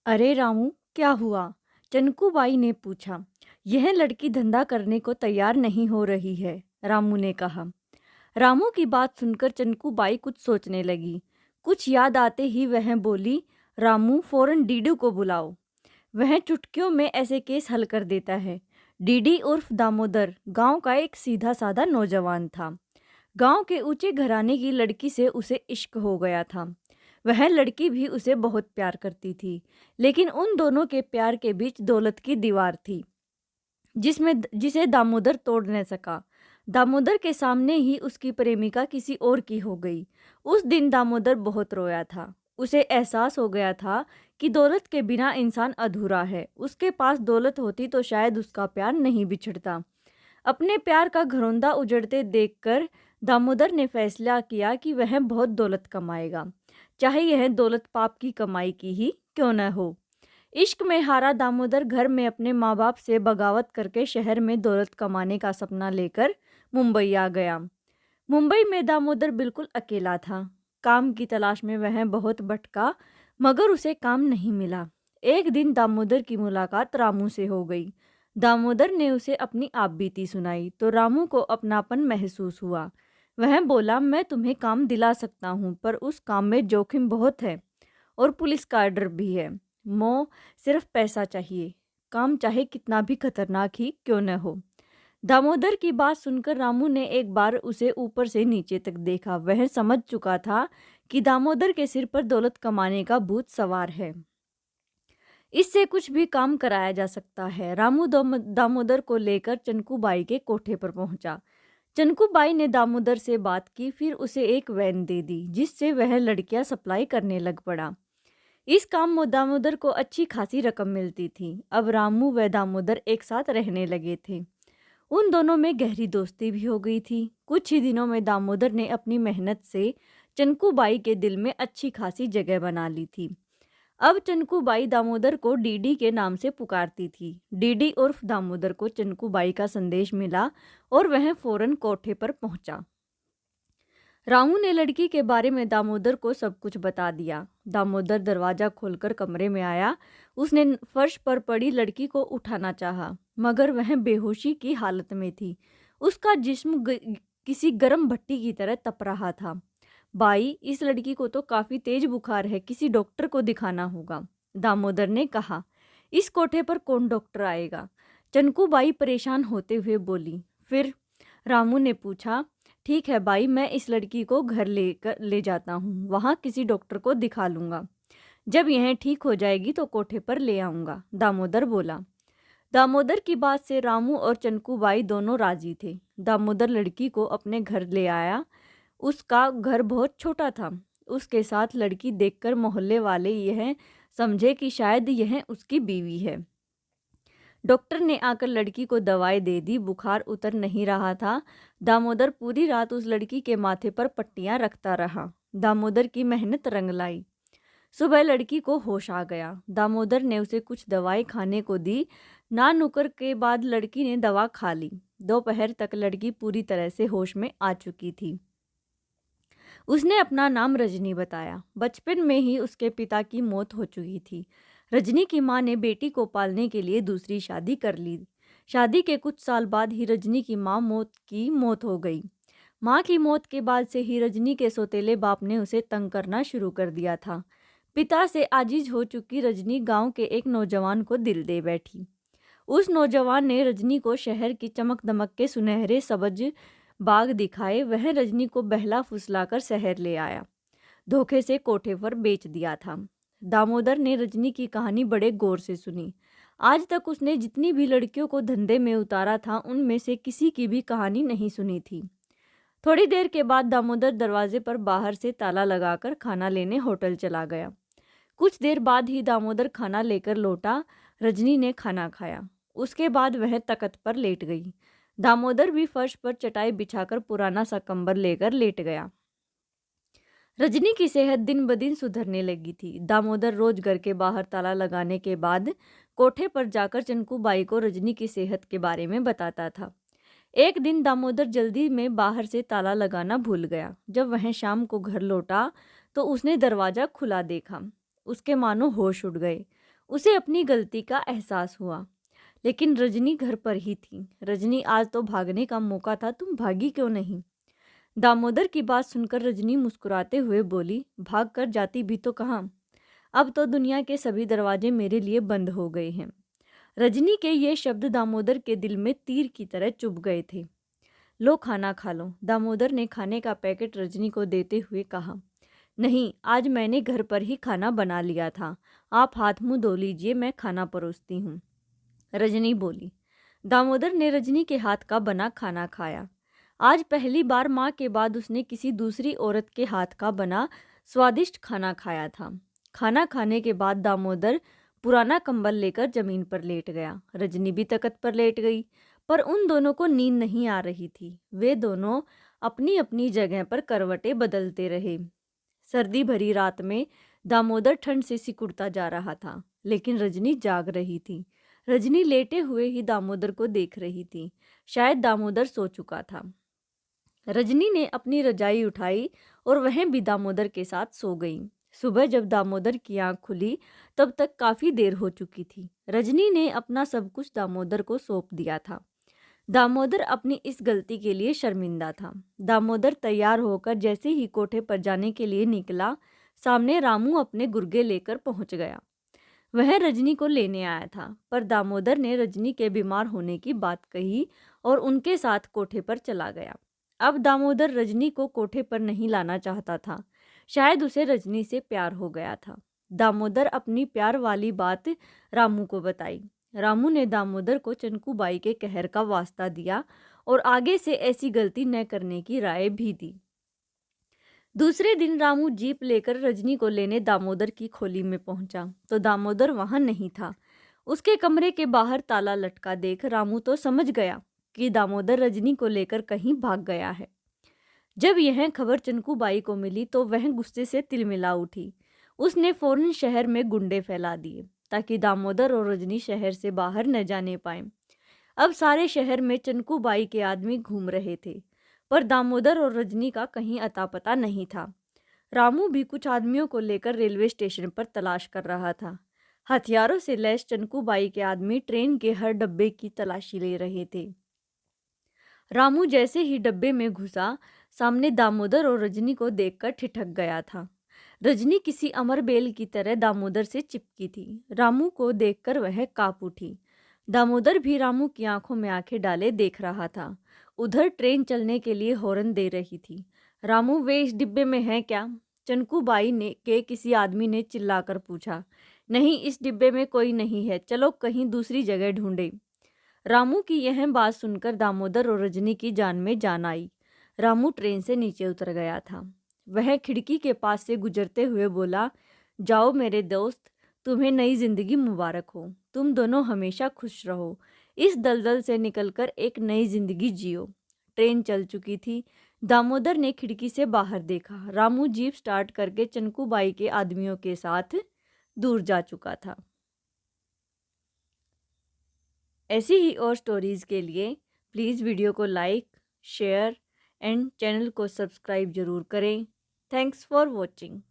अरे रामू, क्या हुआ? चनकूबाई ने पूछा। यह लड़की धंधा करने को तैयार नहीं हो रही है, रामू ने कहा। रामू की बात सुनकर चनकूबाई कुछ सोचने लगी। कुछ याद आते ही वह बोली, रामू फौरन डीडू को बुलाओ। वह चुटकियों में ऐसे केस हल कर देता है। डीडी उर्फ दामोदर गांव का एक सीधा साधा नौजवान था। गांव के ऊंचे घराने की लड़की से उसे इश्क हो गया था। वह लड़की भी उसे बहुत प्यार करती थी, लेकिन उन दोनों के प्यार के बीच दौलत की दीवार थी, जिसे दामोदर तोड़ न सका। दामोदर के सामने ही उसकी प्रेमिका किसी और की हो गई। उस दिन दामोदर बहुत रोया था। उसे एहसास हो गया था कि दौलत के बिना इंसान अधूरा है। उसके पास दौलत होती तो शायद उसका प्यार नहीं बिछड़ता। अपने प्यार का घरौंदा उजड़ते देखकर दामोदर ने फैसला किया कि वह बहुत दौलत कमाएगा, चाहे यह दौलत पाप की कमाई की ही क्यों न हो। इश्क में हारा दामोदर घर में अपने माँ बाप से बगावत करके शहर में दौलत कमाने का सपना लेकर मुंबई आ गया। मुंबई में दामोदर बिल्कुल अकेला था। काम की तलाश में वह बहुत भटका, मगर उसे काम नहीं मिला। एक दिन दामोदर की मुलाकात रामू से हो गई। दामोदर ने उसे अपनी आपबीती सुनाई तो रामू को अपनापन महसूस हुआ। वह बोला, मैं तुम्हें काम दिला सकता हूँ, पर उस काम में जोखिम बहुत है और पुलिस का डर भी है। सिर्फ पैसा चाहिए, काम चाहे कितना भी खतरनाक ही क्यों न हो। दामोदर की बात सुनकर रामू ने एक बार उसे ऊपर से नीचे तक देखा। वह समझ चुका था कि दामोदर के सिर पर दौलत कमाने का भूत सवार है। इससे कुछ भी काम कराया जा सकता है। रामू दामोदर को लेकर चनकूबाई के कोठे पर पहुंचा। चनकूबाई ने दामोदर से बात की, फिर उसे एक वैन दे दी, जिससे वह लड़कियां सप्लाई करने लग पड़ा। इस काम में दामोदर को अच्छी खासी रकम मिलती थी। अब रामू व दामोदर एक साथ रहने लगे थे। उन दोनों में गहरी दोस्ती भी हो गई थी। कुछ ही दिनों में दामोदर ने अपनी मेहनत से चनकूबाई के दिल में अच्छी खासी जगह बना ली थी। अब चनकूबाई दामोदर को डीडी के नाम से पुकारती थी। डीडी उर्फ दामोदर को चनकूबाई का संदेश मिला और वह फौरन कोठे पर पहुंचा। रामू ने लड़की के बारे में दामोदर को सब कुछ बता दिया। दामोदर दरवाजा खोलकर कमरे में आया। उसने फर्श पर पड़ी लड़की को उठाना चाहा, मगर वह बेहोशी की हालत में थी। उसका जिस्म किसी गर्म भट्टी की तरह तप रहा था। बाई, इस लड़की को तो काफी तेज बुखार है, किसी डॉक्टर को दिखाना होगा, दामोदर ने कहा। इस कोठे पर कौन डॉक्टर आएगा? चनकूबाई परेशान होते हुए बोली। फिर रामू ने पूछा, ठीक है बाई, मैं इस लड़की को घर ले जाता हूँ, वहाँ किसी डॉक्टर को दिखा लूँगा। जब यह ठीक हो जाएगी तो कोठे पर ले आऊँगा, दामोदर बोला। दामोदर की बात से रामू और चनकूबाई दोनों राजी थे। दामोदर लड़की को अपने घर ले आया। उसका घर बहुत छोटा था। उसके साथ लड़की देखकर मोहल्ले वाले यह समझे कि शायद यह उसकी बीवी है। डॉक्टर ने आकर लड़की को दवाई दे दी। बुखार उतर नहीं रहा था। दामोदर पूरी रात उस लड़की के माथे पर पट्टियां रखता रहा। दामोदर की मेहनत रंग लाई। सुबह लड़की को होश आ गया। दामोदर ने उसे कुछ दवाई खाने को दी। ना नुकर के बाद लड़की ने दवा खा ली। दोपहर तक लड़की पूरी तरह से होश में आ चुकी थी। उसने अपना नाम रजनी बताया। बचपन में ही उसके पिता की मौत हो चुकी थी। रजनी की मां ने बेटी को पालने के लिए दूसरी शादी कर ली। शादी के कुछ साल बाद ही रजनी की मौत हो गई। मां की मौत के बाद से ही रजनी के सौतेले बाप ने उसे तंग करना शुरू कर दिया था। पिता से आजिज हो चुकी रजनी गांव के एक नौजवान को दिल दे बैठी। उस नौजवान ने रजनी को शहर की चमक दमक के सुनहरे सब्ज बाग दिखाए। वह रजनी को बहला फुसलाकर शहर ले आया। धोखे से कोठे पर बेच दिया था। दामोदर ने रजनी की कहानी बड़े गौर से सुनी। आज तक उसने जितनी भी लड़कियों को धंधे में उतारा था, उनमें से किसी की भी कहानी नहीं सुनी थी। थोड़ी देर के बाद दामोदर दरवाजे पर बाहर से ताला लगाकर खाना लेने होटल चला गया। कुछ देर बाद ही दामोदर खाना लेकर लौटा। रजनी ने खाना खाया। उसके बाद वह तख्त पर लेट गई। दामोदर भी फर्श पर चटाई बिछाकर पुराना सा कंबल लेकर लेट गया। रजनी की सेहत दिन ब दिन सुधरने लगी थी। दामोदर रोज घर के बाहर ताला लगाने के बाद कोठे पर जाकर चनकूबाई को रजनी की सेहत के बारे में बताता था। एक दिन दामोदर जल्दी में बाहर से ताला लगाना भूल गया। जब वह शाम को घर लौटा तो उसने दरवाजा खुला देखा। उसके मानो होश उड़ गए। उसे अपनी गलती का एहसास हुआ। लेकिन रजनी घर पर ही थी। रजनी, आज तो भागने का मौका था, तुम भागी क्यों नहीं? दामोदर की बात सुनकर रजनी मुस्कुराते हुए बोली, भाग कर जाती भी तो कहाँ, अब तो दुनिया के सभी दरवाजे मेरे लिए बंद हो गए हैं। रजनी के ये शब्द दामोदर के दिल में तीर की तरह चुभ गए थे। लो, खाना खा लो, दामोदर ने खाने का पैकेट रजनी को देते हुए कहा। नहीं, आज मैंने घर पर ही खाना बना लिया था, आप हाथ मुंह धो लीजिए, मैं खाना परोसती हूँ, रजनी बोली। दामोदर ने रजनी के हाथ का बना खाना खाया। आज पहली बार माँ के बाद उसने किसी दूसरी औरत के हाथ का बना स्वादिष्ट खाना खाया था। खाना खाने के बाद दामोदर पुराना कंबल लेकर जमीन पर लेट गया। रजनी भी तख्त पर लेट गई, पर उन दोनों को नींद नहीं आ रही थी। वे दोनों अपनी अपनी जगह पर करवटें बदलते रहे। सर्दी भरी रात में दामोदर ठंड से सिकुड़ता जा रहा था, लेकिन रजनी जाग रही थी। रजनी लेटे हुए ही दामोदर को देख रही थी। शायद दामोदर सो चुका था। रजनी ने अपनी रजाई उठाई और वह भी दामोदर के साथ सो गई। सुबह जब दामोदर की आंख खुली तब तक काफी देर हो चुकी थी। रजनी ने अपना सब कुछ दामोदर को सौंप दिया था। दामोदर अपनी इस गलती के लिए शर्मिंदा था। दामोदर तैयार होकर जैसे ही कोठे पर जाने के लिए निकला, सामने रामू अपने गुर्गे लेकर पहुंच गया। वह रजनी को लेने आया था, पर दामोदर ने रजनी के बीमार होने की बात कही और उनके साथ कोठे पर चला गया। अब दामोदर रजनी को कोठे पर नहीं लाना चाहता था। शायद उसे रजनी से प्यार हो गया था। दामोदर अपनी प्यार वाली बात रामू को बताई। रामू ने दामोदर को चनकूबाई के कहर का वास्ता दिया और आगे से ऐसी गलती न करने की राय भी दी। दूसरे दिन रामू जीप लेकर रजनी को लेने दामोदर की खोली में पहुंचा तो दामोदर वहां नहीं था। उसके कमरे के बाहर ताला लटका देख रामू तो समझ गया कि दामोदर रजनी को लेकर कहीं भाग गया है। जब यह खबर चनकूबाई को मिली तो वह गुस्से से तिलमिला उठी। उसने फौरन शहर में गुंडे फैला दिए ताकि दामोदर और रजनी शहर से बाहर न जाने पाए। अब सारे शहर में चनकूबाई के आदमी घूम रहे थे, पर दामोदर और रजनी का कहीं अता पता नहीं था। रामू भी कुछ आदमियों को लेकर रेलवे स्टेशन पर तलाश कर रहा था। हथियारों से लैस चनकूबाई के आदमी ट्रेन के हर डब्बे की तलाशी ले रहे थे। रामू जैसे ही डब्बे में घुसा, सामने दामोदर और रजनी को देखकर ठिठक गया था। रजनी किसी अमर बेल की तरह दामोदर से चिपकी थी। रामू को देखकर वह कांप उठी। दामोदर भी रामू की आंखों में आंखें डाले देख रहा था। उधर ट्रेन चलने के लिए हॉर्न दे रही थी। रामू, वे इस डिब्बे में हैं क्या? चनकूबाई ने के किसी आदमी ने चिल्लाकर पूछा। नहीं, इस डिब्बे में कोई नहीं है, चलो कहीं दूसरी जगह ढूंढे। रामू की यह बात सुनकर दामोदर और रजनी की जान में जान आई। रामू ट्रेन से नीचे उतर गया था। वह खिड़की के पास से गुजरते हुए बोला, जाओ मेरे दोस्त, तुम्हें नई जिंदगी मुबारक हो, तुम दोनों हमेशा खुश रहो, इस दलदल से निकलकर एक नई जिंदगी जियो। ट्रेन चल चुकी थी। दामोदर ने खिड़की से बाहर देखा। रामू जीप स्टार्ट करके चनकूबाई के आदमियों के साथ दूर जा चुका था। ऐसी ही और स्टोरीज़ के लिए प्लीज़ वीडियो को लाइक, शेयर एंड चैनल को सब्सक्राइब ज़रूर करें। Thanks for watching.